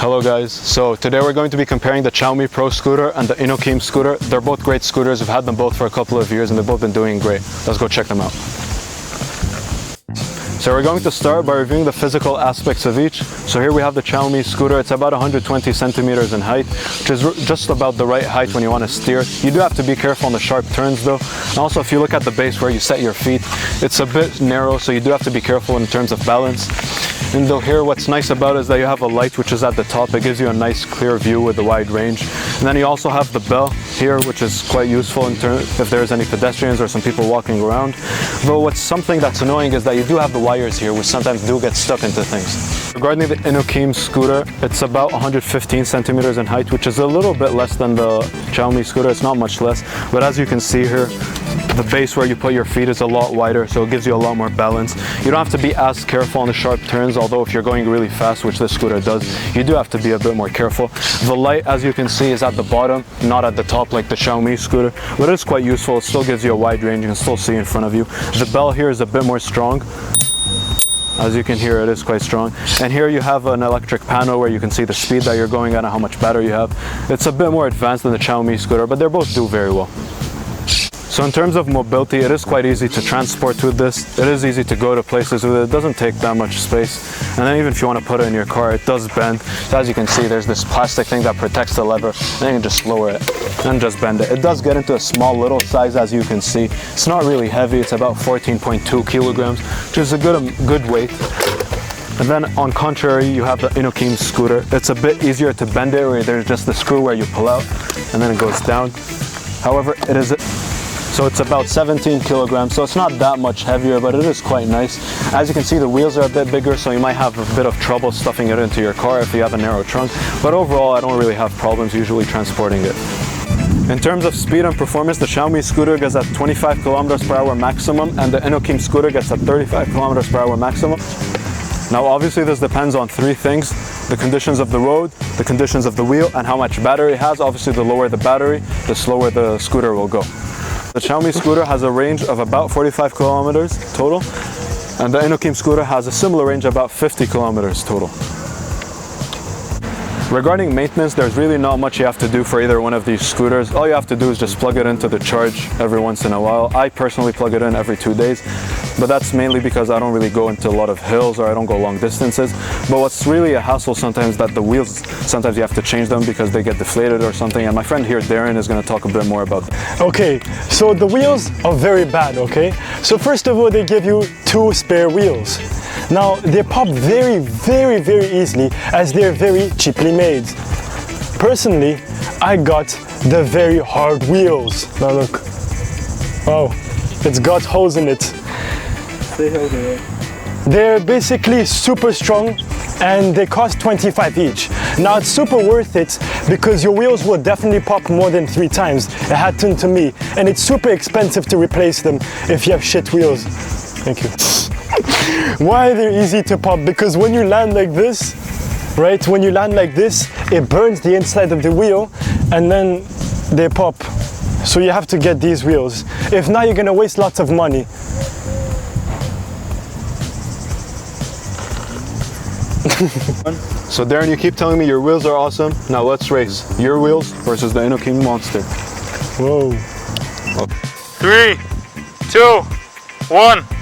Hello guys, so today we're going to be comparing the Xiaomi Pro scooter and the INOKIM scooter. They're both great scooters. We've had them both for a couple of years and they've both been doing great. Let's go check them out. So we're going to start by reviewing the physical aspects of each. So here we have the Xiaomi scooter. It's about 120 centimeters in height, which is just about the right height when you want to steer. You do have to be careful on the sharp turns though. And also if you look at the base where you set your feet, it's a bit narrow, so you do have to be careful in terms of balance. And though here what's nice about it is that you have a light which is at the top. It gives you a nice clear view with a wide range. And then you also have the bell here, which is quite useful in terms if there's any pedestrians or some people walking around. Though what's something that's annoying is that you do have the wires here, which sometimes do get stuck into things. Regarding the INOKIM scooter, it's about 115 centimeters in height, which is a little bit less than the Xiaomi scooter. It's not much less, but as you can see here, the base where you put your feet is a lot wider, so it gives you a lot more balance. You don't have to be as careful on the sharp turns, although if you're going really fast, which this scooter does, you do have to be a bit more careful. The light, as you can see, is at the bottom, not at the top like the Xiaomi scooter, but it's quite useful. It still gives you a wide range. You can still see in front of you. The bell here is a bit more strong. As you can hear, it is quite strong. And here you have an electric panel where you can see the speed that you're going at and how much battery you have. It's a bit more advanced than the Xiaomi scooter, but they both do very well. So in terms of mobility, it is quite easy to transport with this. It is easy to go to places with it. It doesn't take that much space. And then even if you want to put it in your car, it does bend. So as you can see, there's this plastic thing that protects the lever. Then you can just lower it and just bend it. It does get into a small little size, as you can see. It's not really heavy. It's about 14.2 kilograms, which is a good weight. And then on contrary, you have the INOKIM scooter. It's a bit easier to bend it, where there's just the screw where you pull out and then it goes down. However, so it's about 17 kilograms, so it's not that much heavier, but it is quite nice. As you can see, the wheels are a bit bigger, so you might have a bit of trouble stuffing it into your car if you have a narrow trunk. But overall, I don't really have problems usually transporting it. In terms of speed and performance, the Xiaomi scooter gets at 25 kilometers per hour maximum, and the INOKIM scooter gets at 35 kilometers per hour maximum. Now obviously this depends on three things: the conditions of the road, the conditions of the wheel, and how much battery it has. Obviously the lower the battery, the slower the scooter will go. The Xiaomi scooter has a range of about 45 kilometers total, and the INOKIM scooter has a similar range, about 50 kilometers total. Regarding maintenance, there's really not much you have to do for either one of these scooters. All you have to do is just plug it into the charge every once in a while. I personally plug it in every 2 days, but that's mainly because I don't really go into a lot of hills or I don't go long distances. But what's really a hassle sometimes that the wheels, sometimes you have to change them because they get deflated or something. And my friend here, Darren, is going to talk a bit more about that. Okay, so the wheels are very bad, okay? So first of all, they give you 2 spare wheels. Now, they pop very easily as they're very cheaply made. Personally, I got the very hard wheels. Now look. Oh, it's got holes in it. They're basically super strong and they cost 25 each. Now it's super worth it because your wheels will definitely pop more than 3 times. It happened to me, and it's super expensive to replace them if you have shit wheels. Thank you. Why they're easy to pop? Because when you land like this, right? When you land like this, it burns the inside of the wheel and then they pop. So you have to get these wheels. If not, you're gonna waste lots of money. So Darren, you keep telling me your wheels are awesome. Now let's race your wheels versus the INOKIM Monster. Whoa. 3, 2, 1.